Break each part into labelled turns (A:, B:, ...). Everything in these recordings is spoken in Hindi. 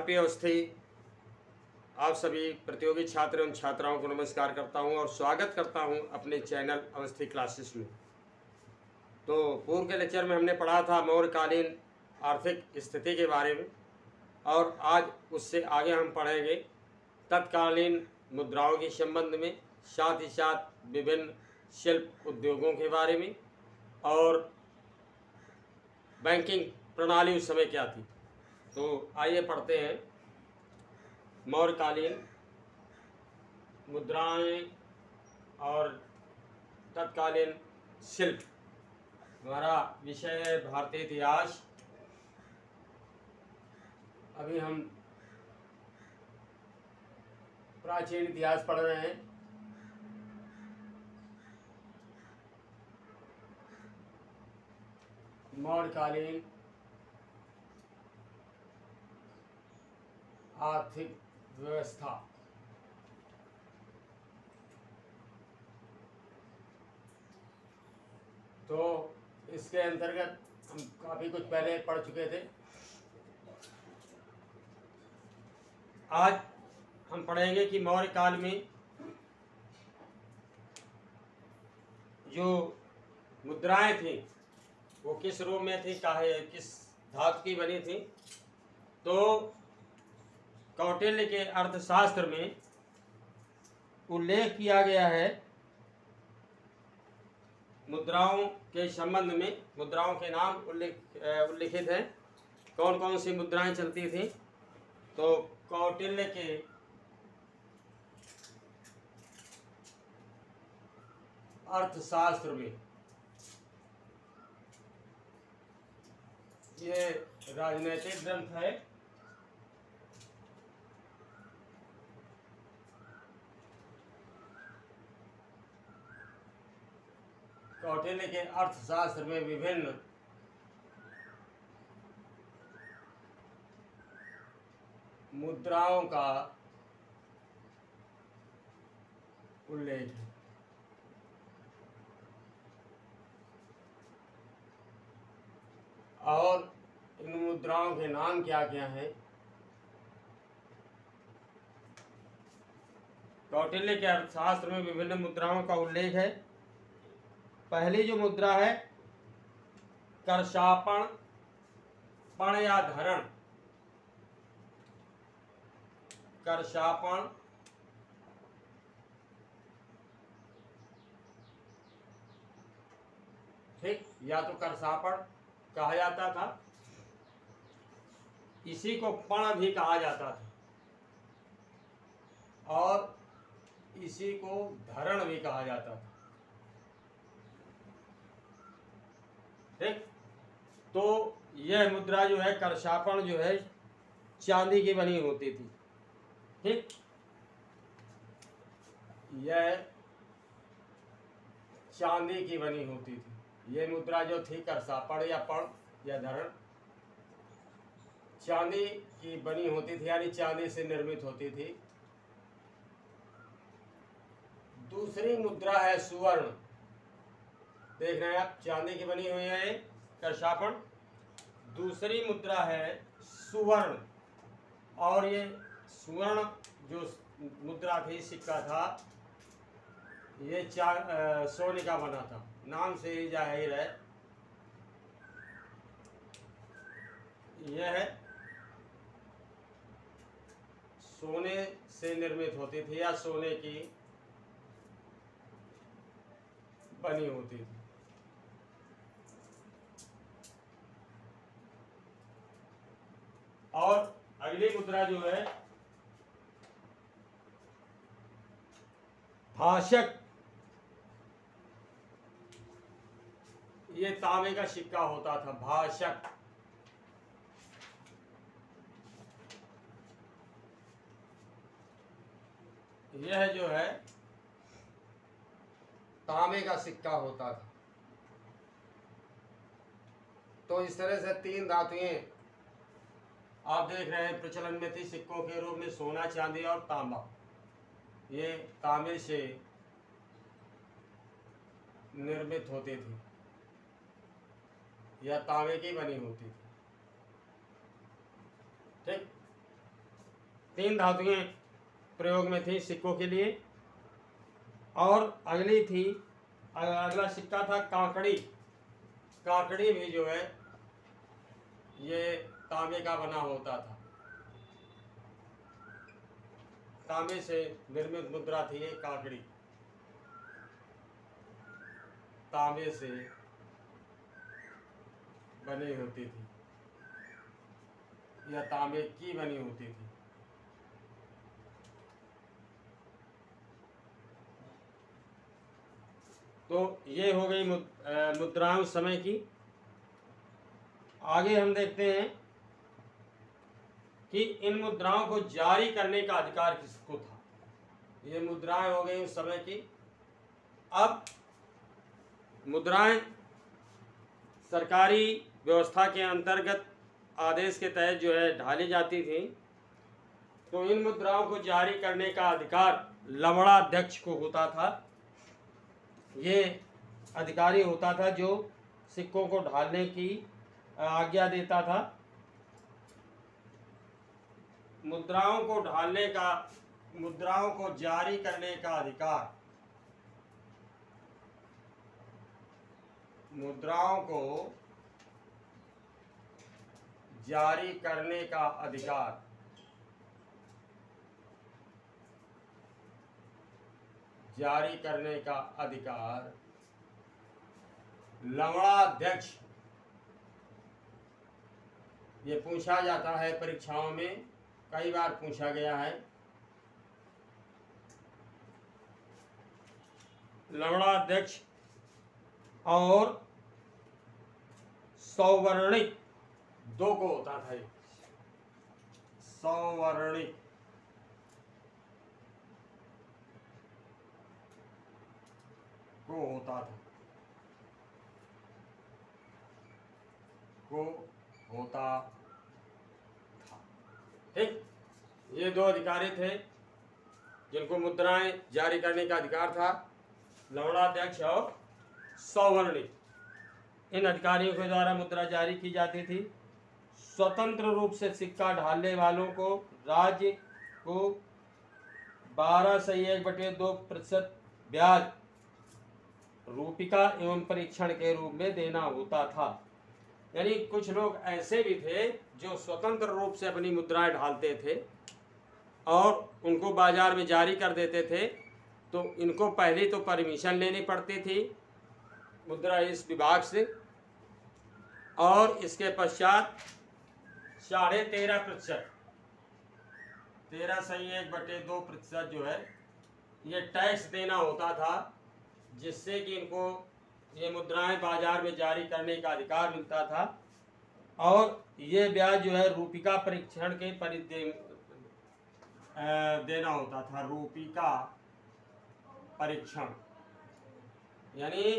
A: आरपी अवस्थी आप सभी प्रतियोगी छात्र एवं छात्राओं को नमस्कार करता हूं और स्वागत करता हूं अपने चैनल अवस्थी क्लासेस में। तो पूर्व के लेक्चर में हमने पढ़ा था मौर्यकालीन आर्थिक स्थिति के बारे में और आज उससे आगे हम पढ़ेंगे तत्कालीन मुद्राओं के संबंध में, साथ ही साथ विभिन्न शिल्प उद्योगों के बारे में और बैंकिंग प्रणाली उस समय क्या थी। तो आइए पढ़ते हैं मौर्यकालीन मुद्राएं और तत्कालीन शिल्प। हमारा विषय है भारतीय इतिहास। अभी हम प्राचीन इतिहास पढ़ रहे हैं। मौर्यकालीन आर्थिक व्यवस्था। तो इसके अंतर्गत हम काफ़ी कुछ पहले पढ़ चुके थे। आज हम पढ़ेंगे कि मौर्य काल में जो मुद्राएं थी वो किस रूप में थी, किस धातु की बनी थी। तो कौटिल्य के अर्थशास्त्र में उल्लेख किया गया है मुद्राओं के संबंध में। मुद्राओं के नाम उल्लिखित हैं, कौन कौन सी मुद्राएं चलती थी। तो कौटिल्य के अर्थशास्त्र में, ये राजनैतिक ग्रंथ है, कौटिल्य के अर्थशास्त्र में विभिन्न मुद्राओं का उल्लेख है। और इन मुद्राओं के नाम क्या क्या हैं। कौटिल्य के अर्थशास्त्र में विभिन्न मुद्राओं का उल्लेख है। पहली जो मुद्रा है कर्षापण, पण या धरण। कर्षापण, ठीक, या तो कर्षापण कहा जाता था, इसी को पण भी कहा जाता था और इसी को धरण भी कहा जाता था। ठीक, तो यह मुद्रा जो है कर्षापण जो है चांदी की बनी होती थी। ठीक, यह चांदी की बनी होती थी। यह मुद्रा जो थी कर्षापण या पण या धरण चांदी की बनी होती थी, यानी चांदी से निर्मित होती थी। दूसरी मुद्रा है सुवर्ण। देख रहे हैं आप, चांदी की बनी हुई है कर्षापण। दूसरी मुद्रा है सुवर्ण, और ये सुवर्ण जो मुद्रा थी, सिक्का था, ये सोने का बना था। नाम से ही जाहिर है यह सोने से निर्मित होती थी या सोने की बनी होती थी। और अगली मुद्रा जो है भाषक। ये तांबे का सिक्का होता था, भाषक। यह जो है तांबे का सिक्का होता था। तो इस तरह से तीन धातुएं आप देख रहे हैं प्रचलन में थी सिक्कों के रूप में, सोना, चांदी और तांबा। ये तांबे से निर्मित होती थी या तांबे की बनी होती थी। ठीक, 3 धातुएं प्रयोग में थी सिक्कों के लिए। और अगली थी, अगला सिक्का था काकड़ी। काकड़ी भी जो है ये तांबे का बना होता था, तांबे से निर्मित मुद्रा थी ये काकड़ी, तांबे से बनी होती थी या तांबे की बनी होती थी। तो ये हो गई मुद्राएं उस समय की। आगे हम देखते हैं कि इन मुद्राओं को जारी करने का अधिकार किसको था। ये मुद्राएं हो गई उस समय की। अब मुद्राएं सरकारी व्यवस्था के अंतर्गत आदेश के तहत जो है ढाली जाती थी। तो इन मुद्राओं को जारी करने का अधिकार लवणाध्यक्ष को होता था। ये अधिकारी होता था जो सिक्कों को ढालने की आज्ञा देता था। मुद्राओं को ढालने का, मुद्राओं को जारी करने का अधिकार, मुद्राओं को जारी करने का अधिकार जारी करने का अधिकार लवणाध्यक्ष, ये पूछा जाता है परीक्षाओं में, कई बार पूछा गया है। लवणाध्यक्ष और सौवर्णिक दो को होता था। सौवर्णिक को होता था, को होता था। ठीक, ये दो अधिकारी थे जिनको मुद्राएं जारी करने का अधिकार था, लवणाध्यक्ष और सौवर्णिक। इन अधिकारियों के द्वारा मुद्रा जारी की जाती थी। स्वतंत्र रूप से सिक्का ढालने वालों को राज्य को 12/1/2% ब्याज रूपिका एवं परीक्षण के रूप में देना होता था। यानी कुछ लोग ऐसे भी थे जो स्वतंत्र रूप से अपनी मुद्राएं ढालते थे और उनको बाजार में जारी कर देते थे। तो इनको पहले तो परमिशन लेनी पड़ती थी मुद्रा इस विभाग से, और इसके पश्चात 13.5%, 13/1/2% जो है ये टैक्स देना होता था, जिससे कि इनको ये मुद्राएं बाजार में जारी करने का अधिकार मिलता था। और ये ब्याज जो है रूपिका परीक्षण के देना होता था। रूपिका परीक्षण यानी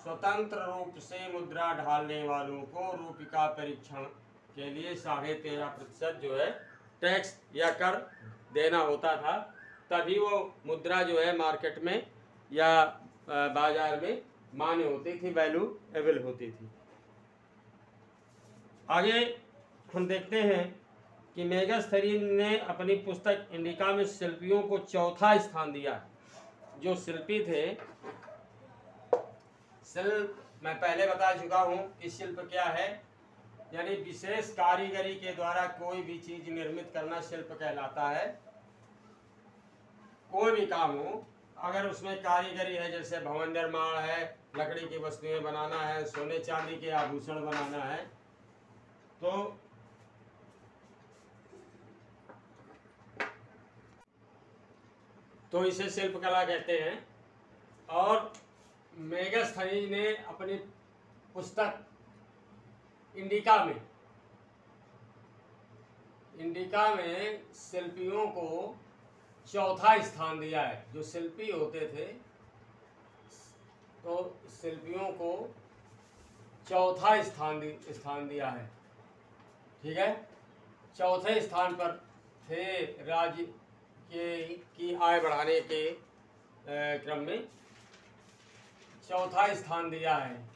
A: स्वतंत्र रूप से मुद्रा ढालने वालों को रूपिका परीक्षण के लिए 13.5% जो है टैक्स या कर देना होता था। तभी वो मुद्रा जो है मार्केट में या बाजार में मान्य होती थी, वैल्यूएबल होती थी। आगे हम देखते हैं कि मेगास्थनीज ने अपनी पुस्तक इंडिका में शिल्पियों को 4था स्थान दिया। जो शिल्पी थे, शिल्प मैं पहले बता चुका हूँ कि शिल्प क्या है, यानी विशेष कारीगरी के द्वारा कोई भी चीज निर्मित करना शिल्प कहलाता है। कोई भी काम हो, अगर उसमें कारीगरी है, जैसे भवन निर्माण है, लकड़ी की वस्तुएं बनाना है, सोने चांदी के आभूषण बनाना है, तो इसे शिल्पकला कहते हैं। और मेगास्थनीज ने अपनी पुस्तक इंडिका में शिल्पियों को 4था स्थान दिया है। जो शिल्पी होते थे तो शिल्पियों को 4था स्थान दिया है। ठीक है, 4थे स्थान पर थे। राज्य की आय बढ़ाने के क्रम में 4था स्थान दिया है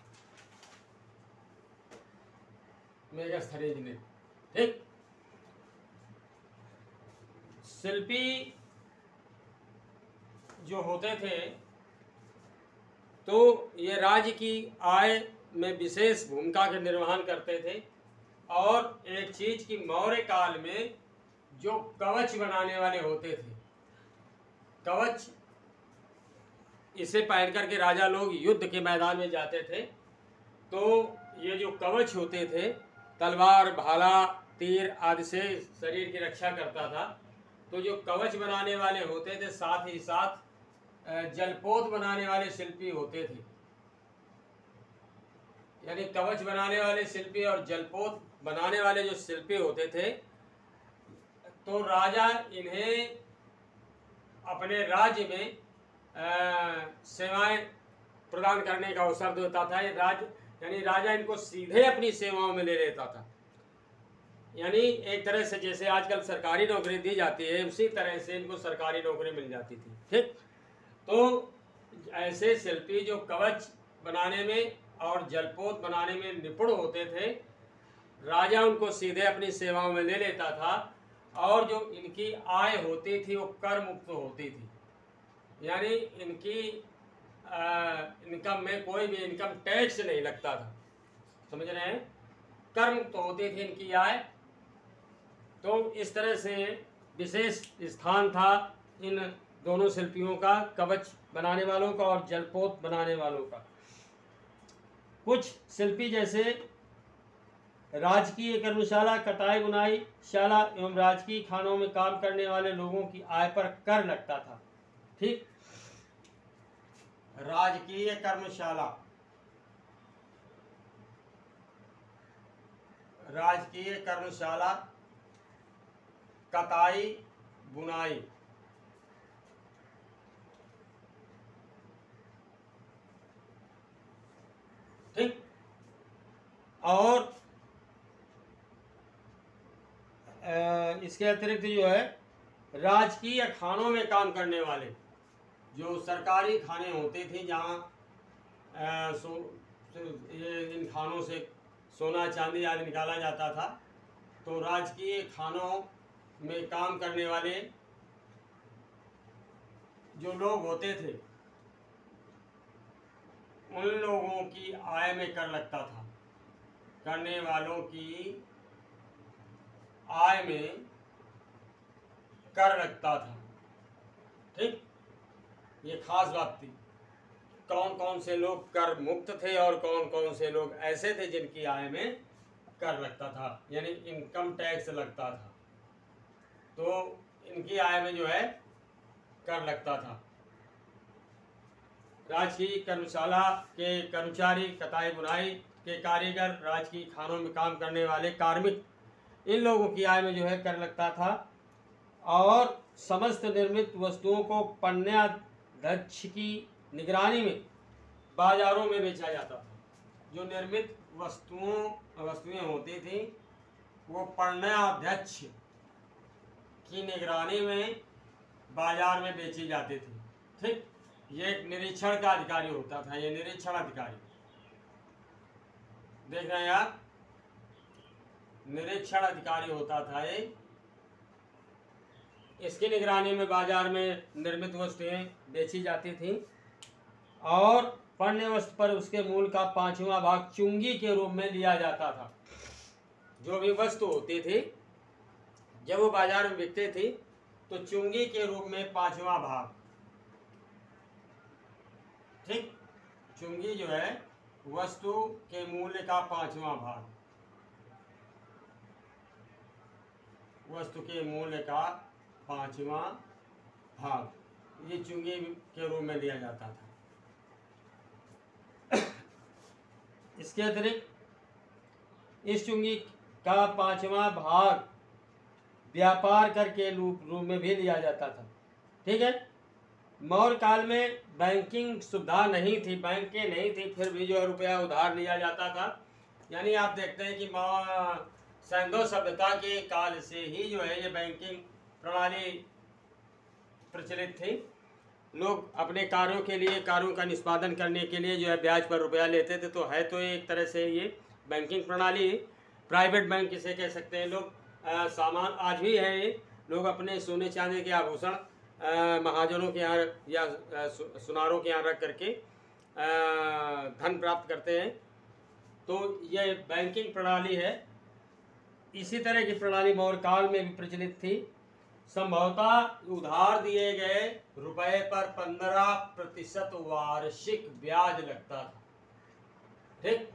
A: मेगास्थनीज ने। ठीक, शिल्पी जो होते थे तो ये राज्य की आय में विशेष भूमिका का निर्वहन करते थे। और एक चीज की मौर्य काल में जो कवच बनाने वाले होते थे, कवच इसे पहन करके राजा लोग युद्ध के मैदान में जाते थे। तो ये जो कवच होते थे तलवार, भाला, तीर आदि से शरीर की रक्षा करता था। तो जो कवच बनाने वाले होते थे, साथ ही साथ जलपोत बनाने वाले शिल्पी होते थे। यानी कवच बनाने वाले शिल्पी और जलपोत बनाने वाले जो शिल्पी होते थे, तो राजा इन्हें अपने राज्य में सेवाएं प्रदान करने का अवसर देता था। यानी राजा इनको सीधे अपनी सेवाओं में ले लेता था। यानी एक तरह से जैसे आजकल सरकारी नौकरी दी जाती है, उसी तरह से इनको सरकारी नौकरी मिल जाती थी। ठीक, तो ऐसे शिल्पी जो कवच बनाने में और जलपोत बनाने में निपुण होते थे, राजा उनको सीधे अपनी सेवाओं में ले लेता था। और जो इनकी आय होती थी वो कर मुक्त होती थी। यानी इनकी इनकम में कोई भी इनकम टैक्स नहीं लगता था। समझ रहे हैं? कर मुक्त होती थी इनकी आय। तो इस तरह से विशेष स्थान था इन दोनों शिल्पियों का, कवच बनाने वालों का और जलपोत बनाने वालों का। कुछ शिल्पी जैसे राजकीय कर्मशाला, कटाई बुनाई शाला एवं राजकीय खानों में काम करने वाले लोगों की आय पर कर लगता था। ठीक, राजकीय कर्मशाला, राजकीय कर्मशाला, कताई बुनाई, ठीक, और इसके अतिरिक्त जो है राजकीय खानों में काम करने वाले, जो सरकारी खाने होते थे जहाँ इन खानों से सोना चांदी आदि निकाला जाता था, तो राजकीय खानों में काम करने वाले जो लोग होते थे उन लोगों की आय में कर लगता था। करने वालों की आय में कर लगता था। ठीक, ये खास बात थी। कौन कौन से लोग कर मुक्त थे और कौन कौन से लोग ऐसे थे जिनकी आय में कर लगता था, यानी इनकम टैक्स लगता था। तो इनकी आय में जो है कर लगता था। राजकीय कर्मशाला के कर्मचारी, कताई बुनाई के कारीगर, राजकीय खानों में काम करने वाले कार्मिक, इन लोगों की आय में जो है कर लगता था। और समस्त निर्मित वस्तुओं को पण्याध्यक्ष की निगरानी में बाजारों में बेचा जाता था। जो निर्मित वस्तुएं होती थी वो पण्याध्यक्ष की निगरानी में बाजार में बेची जाती थी। ठीक, ये एक निरीक्षण का अधिकारी होता था। ये निरीक्षण अधिकारी, देख रहे हैं आप, निरीक्षण अधिकारी होता था ये। इसकी निगरानी में बाजार में निर्मित वस्तुएं बेची जाती थीं। और पण्य वस्तु पर उसके मूल का 5वां भाग चुंगी के रूप में लिया जाता था। जो भी वस्तु होती थी जब वो बाजार में बिकती थी तो चुंगी के रूप में 5वां भाग, ठीक, चुंगी जो है वस्तु के मूल्य का 5वां भाग, वस्तु के मूल्य का 5वां भाग, ये चुंगी के रूप में लिया जाता था। इसके अतिरिक्त इस चुंगी का 5वां भाग व्यापार कर के रूप में भी लिया जाता था। ठीक है, मौर्य काल में बैंकिंग सुविधा नहीं थी, बैंकें नहीं थी, फिर भी जो है रुपया उधार लिया जाता था। यानी आप देखते हैं कि सैंधव सभ्यता के काल से ही जो है ये बैंकिंग प्रणाली प्रचलित थी। लोग अपने कार्यों के लिए, कार्यों का निष्पादन करने के लिए जो है ब्याज पर रुपया लेते थे। तो है तो एक तरह से ये बैंकिंग प्रणाली, प्राइवेट बैंक इसे कह सकते हैं लोग। सामान आज भी है ये, लोग अपने सोने चांदी के आभूषण महाजनों के यहाँ या सुनारों के यहाँ रख करके धन प्राप्त करते हैं। तो यह बैंकिंग प्रणाली है। इसी तरह की प्रणाली मौर्य काल में भी प्रचलित थी। संभवतः उधार दिए गए रुपए पर 15% वार्षिक ब्याज लगता था। ठीक,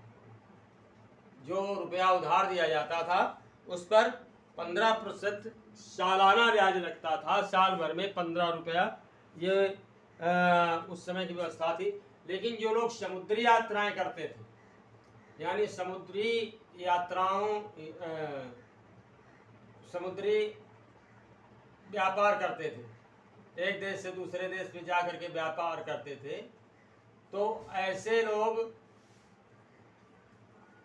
A: जो रुपया उधार दिया जाता था उस पर 15% सालाना ब्याज लगता था। साल भर में 15 रुपया, ये उस समय की व्यवस्था थी। लेकिन जो लोग समुद्री यात्राएं करते थे, यानी समुद्री यात्राओं समुद्री व्यापार करते थे, एक देश से दूसरे देश में जा करके व्यापार करते थे, तो ऐसे लोग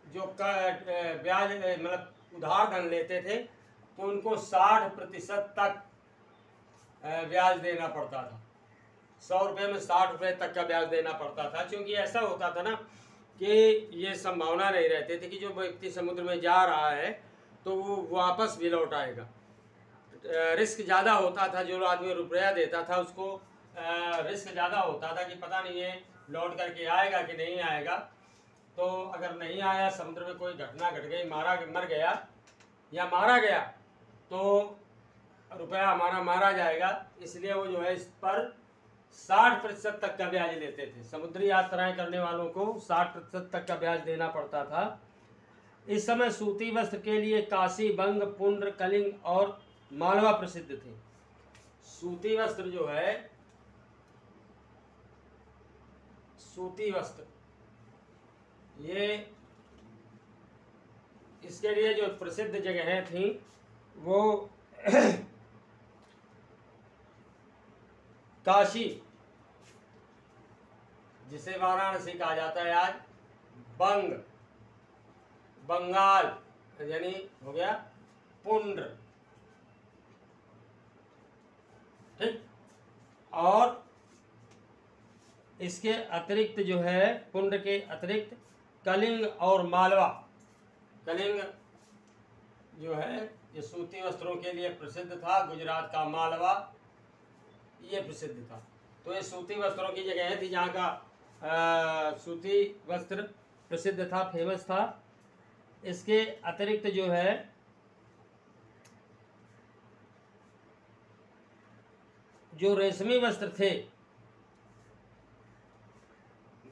A: जो ब्याज मतलब उधार धन लेते थे तो उनको 60% तक ब्याज देना पड़ता था। 100 रुपये में 60 रुपये तक का ब्याज देना पड़ता था। क्योंकि ऐसा होता था ना कि ये संभावना नहीं रहती थी कि जो व्यक्ति समुद्र में जा रहा है तो वो वापस भी लौट आएगा। रिस्क ज़्यादा होता था। जो आदमी रुपया देता था उसको रिस्क ज़्यादा होता था कि पता नहीं है लौट करके आएगा कि नहीं आएगा। तो अगर नहीं आया, समुद्र में कोई घटना घट गई, मर गया या मारा गया, तो रुपया हमारा मारा जाएगा। इसलिए वो जो है इस पर 60% तक का ब्याज लेते थे। समुद्री यात्राएं करने वालों को 60% तक का ब्याज देना पड़ता था। इस समय सूती वस्त्र के लिए काशी, बंग, पुंड्र, कलिंग और मालवा प्रसिद्ध थे। सूती वस्त्र जो है, सूती वस्त्र, ये इसके लिए जो प्रसिद्ध जगहें थी वो काशी, जिसे वाराणसी कहा जाता है आज, बंग, बंगाल यानी हो गया पुंड्र, ठीक, और इसके अतिरिक्त जो है पुंड्र के अतिरिक्त कलिंग और मालवा। कलिंग जो है ये सूती वस्त्रों के लिए प्रसिद्ध था। गुजरात का मालवा ये प्रसिद्ध था। तो ये सूती वस्त्रों की जगह थी जहाँ का सूती वस्त्र प्रसिद्ध था, फेमस था। इसके अतिरिक्त जो है जो रेशमी वस्त्र थे,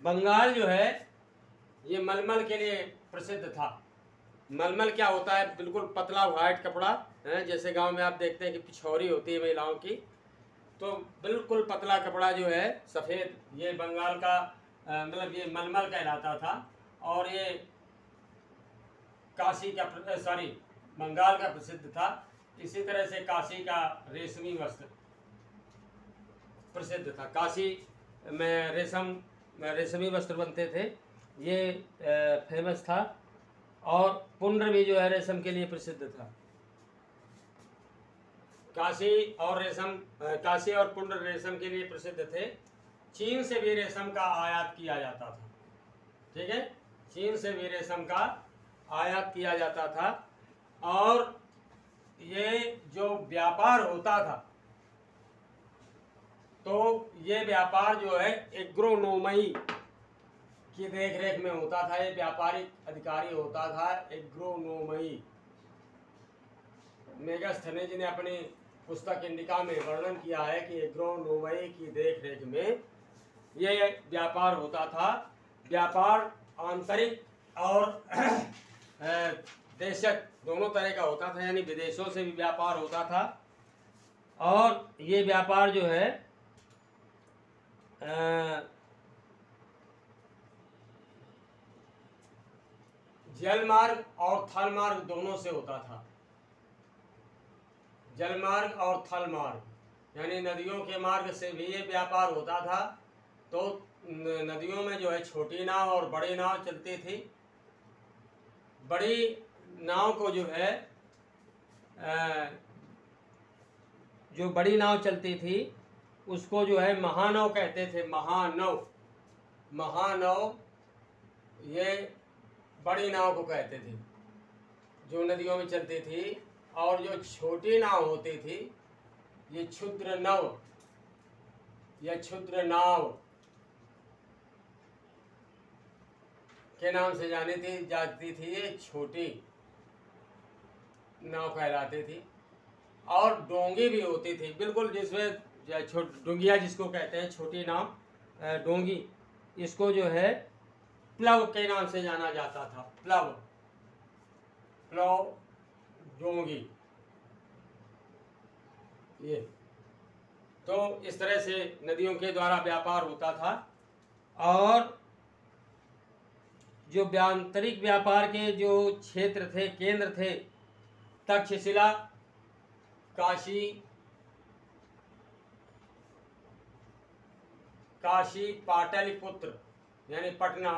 A: बंगाल जो है ये मलमल के लिए प्रसिद्ध था। मलमल क्या होता है? बिल्कुल पतला व्हाइट कपड़ा है, जैसे गांव में आप देखते हैं कि पिछौरी होती है महिलाओं की, तो बिल्कुल पतला कपड़ा जो है सफ़ेद, ये बंगाल का मतलब ये मलमल कहलाता था। और ये काशी का बंगाल का प्रसिद्ध था। इसी तरह से काशी का रेशमी वस्त्र प्रसिद्ध था। काशी में रेशमी वस्त्र बनते थे, ये फेमस था। और पुंड्र भी जो है रेशम के लिए प्रसिद्ध था। काशी और पुंड्र रेशम के लिए प्रसिद्ध थे। चीन से भी रेशम का आयात किया जाता था। ठीक है, चीन से भी रेशम का आयात किया जाता था। और ये जो व्यापार होता था, तो ये व्यापार जो है एग्रोनोमी की देख रेख में होता था। ये व्यापारिक अधिकारी होता था, एग्रोनोमी। मेगास्थनीज ने अपनी पुस्तक इंडिका में वर्णन किया है कि एग्रोनोमी की देख रेख में ये व्यापार होता था। व्यापार आंतरिक और देशक दोनों तरह का होता था, यानी विदेशों से भी व्यापार होता था। और ये व्यापार जो है जल मार्ग और थल मार्ग दोनों से होता था। जल मार्ग और थल मार्ग यानी नदियों के मार्ग से भी ये व्यापार होता था। तो नदियों में जो है छोटी नाव और बड़ी नाव चलती थी। बड़ी नाव को जो है जो बड़ी नाव चलती थी उसको जो है महानव कहते थे। महानव ये बड़ी नाव को कहते थे जो नदियों में चलती थी। और जो छोटी नाव होती थी ये क्षुद्र नव या क्षुद्र नाव के नाम से जाती थी। ये छोटी नाव कहलाती थी। और डोंगी भी होती थी, बिल्कुल जिसमें डोंगिया जिसको कहते हैं, छोटी नाव डोंगी, इसको जो है प्लव के नाम से जाना जाता था। प्लव डोंगी। ये तो इस तरह से नदियों के द्वारा व्यापार होता था। और जो आंतरिक व्यापार के जो क्षेत्र थे, केंद्र थे, तक्षशिला, काशी पाटलिपुत्र यानी पटना,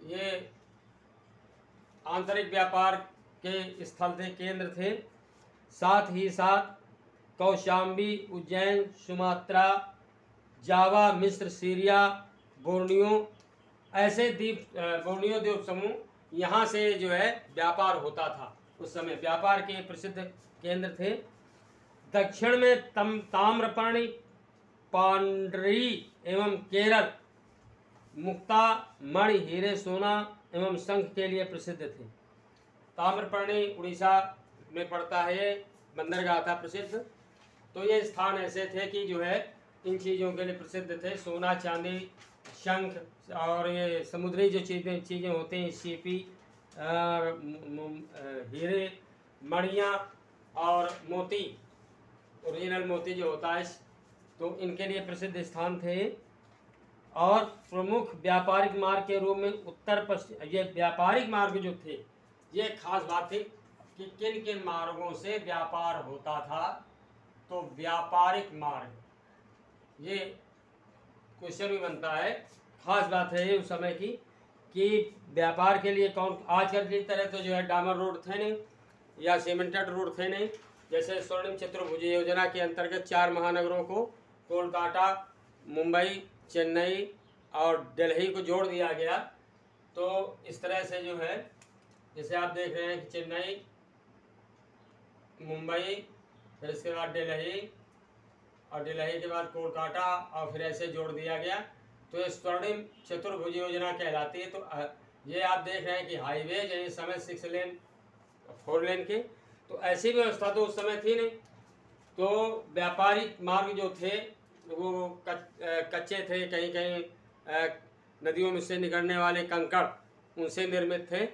A: ये आंतरिक व्यापार के स्थल थे, केंद्र थे। साथ ही साथ कौशाम्बी, उज्जैन, सुमात्रा, जावा, मिस्र, सीरिया, बोर्नियो, ऐसे बोर्नियो द्वीप समूह, यहाँ से जो है व्यापार होता था। उस समय व्यापार के प्रसिद्ध केंद्र थे। दक्षिण में ताम्रपर्णी, पांडरी एवं केरल मुक्ता, मणि, हीरे, सोना एवं शंख के लिए प्रसिद्ध थे। ताम्रपर्णी उड़ीसा में पड़ता है, ये बंदरगाह था प्रसिद्ध। तो ये स्थान ऐसे थे कि जो है इन चीज़ों के लिए प्रसिद्ध थे। सोना, चांदी, शंख और ये समुद्री जो चीज़ें होते हैं, सीपी, हीरे, मणियाँ और मोती, ओरिजिनल मोती जो होता है, तो इनके लिए प्रसिद्ध स्थान थे। और प्रमुख व्यापारिक मार्ग के रूप में उत्तर पश्चिम, ये व्यापारिक मार्ग जो थे, ये खास बात थी कि किन किन मार्गों से व्यापार होता था। तो व्यापारिक मार्ग, ये क्वेश्चन भी बनता है, खास बात है ये उस समय की कि व्यापार के लिए कौन, आजकल की तरह तो जो है डामर रोड थे नहीं या सीमेंटेड रोड थे नहीं। जैसे स्वर्णिम चतुर्भुज योजना के अंतर्गत 4 महानगरों को, कोलकाता, मुंबई, चेन्नई और दिल्ली को जोड़ दिया गया। तो इस तरह से जो है, जैसे आप देख रहे हैं कि चेन्नई, मुंबई, फिर इसके बाद दिल्ली, और दिल्ली के बाद कोलकाता, और फिर ऐसे जोड़ दिया गया। तो ये स्वर्णिम चतुर्भुज योजना कहलाती है। तो ये आप देख रहे हैं कि हाईवे जो इस समय 6 लेन 4 लेन के, तो ऐसी व्यवस्था तो उस समय थी नहीं। तो व्यापारिक मार्ग जो थे वो कच्चे थे, कहीं कहीं नदियों में से निकलने वाले कंकड़ उनसे निर्मित थे।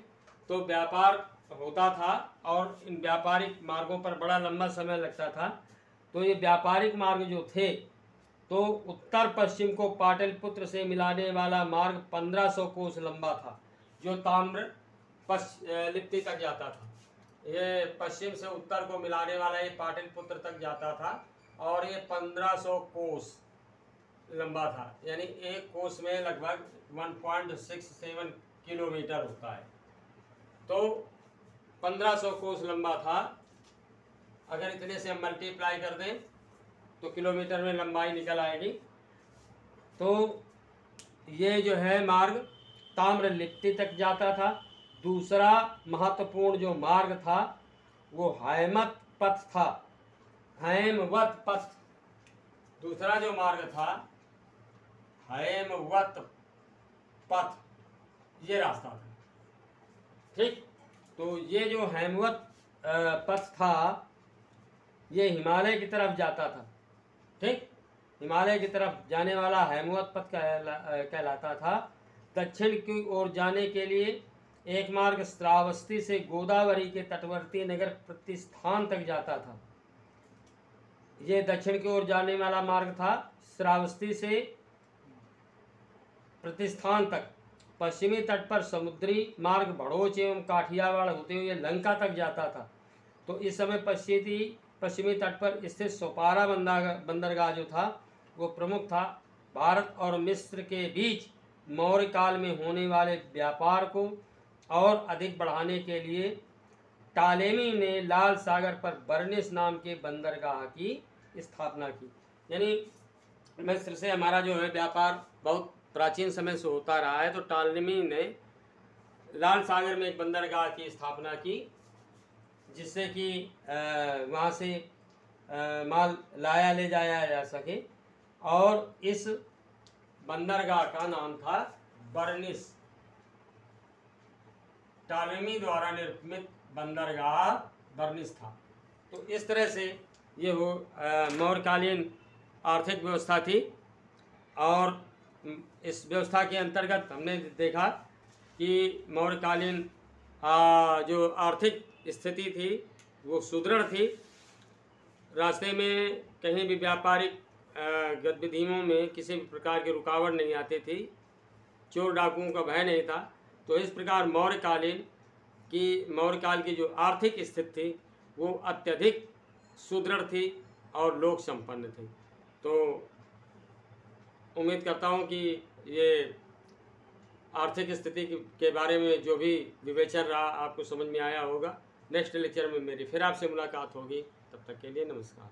A: तो व्यापार होता था और इन व्यापारिक मार्गों पर बड़ा लंबा समय लगता था। तो ये व्यापारिक मार्ग जो थे, तो उत्तर पश्चिम को पाटलिपुत्र से मिलाने वाला मार्ग 1500 कोस लंबा था, जो ताम्र लिप्ति तक जाता था। ये पश्चिम से उत्तर को मिलाने वाला ये पाटलिपुत्र तक जाता था, और ये 1500 कोस लंबा था। यानी एक कोस में लगभग 1.67 किलोमीटर होता है। तो 1500 कोस लंबा था। अगर इतने से हम मल्टीप्लाई कर दें तो किलोमीटर में लंबाई निकल आएगी। तो ये जो है मार्ग ताम्रलिप्ति तक जाता था। दूसरा महत्वपूर्ण जो मार्ग था वो हैमत पथ था, हैमवत पथ। दूसरा जो मार्ग था हैमवत पथ, ये रास्ता था। ठीक, तो ये जो हैमवत पथ था ये हिमालय की तरफ जाता था। ठीक, हिमालय की तरफ जाने वाला हैमवत पथ कहलाता था। दक्षिण की ओर जाने के लिए एक मार्ग श्रावस्ती से गोदावरी के तटवर्ती नगर प्रतिष्ठान तक जाता था। ये दक्षिण की ओर जाने वाला मार्ग था, श्रावस्ती से प्रतिष्ठान तक। पश्चिमी तट पर समुद्री मार्ग भड़ोच एवं काठियावाड़ होते हुए लंका तक जाता था। तो इस समय पश्चिमी तट पर स्थित सोपारा बंदरगाह जो था वो प्रमुख था। भारत और मिस्र के बीच मौर्य काल में होने वाले व्यापार को और अधिक बढ़ाने के लिए टालेमी ने लाल सागर पर बर्निस नाम के बंदरगाह की स्थापना की। यानी मिस्र से हमारा जो है व्यापार बहुत प्राचीन समय से होता रहा है। तो टालेमी ने लाल सागर में एक बंदरगाह की स्थापना की, जिससे कि वहाँ से माल लाया ले जाया जा सके। और इस बंदरगाह का नाम था बर्निस, टॉलेमी द्वारा निर्मित बंदरगाह बर्निस था। तो इस तरह से ये वो मौर्यकालीन आर्थिक व्यवस्था थी। और इस व्यवस्था के अंतर्गत हमने देखा कि मौर्यकालीन जो आर्थिक स्थिति थी वो सुदृढ़ थी। रास्ते में कहीं भी व्यापारिक गतिविधियों में किसी भी प्रकार की रुकावट नहीं आती थी, चोर डाकुओं का भय नहीं था। तो इस प्रकार मौर्यकाल की जो आर्थिक स्थिति थी वो अत्यधिक सुदृढ़ थी और लोक संपन्न थी। तो उम्मीद करता हूँ कि ये आर्थिक स्थिति के बारे में जो भी विवेचन रहा आपको समझ में आया होगा। नेक्स्ट लेक्चर में मेरी फिर आपसे मुलाकात होगी, तब तक के लिए नमस्कार।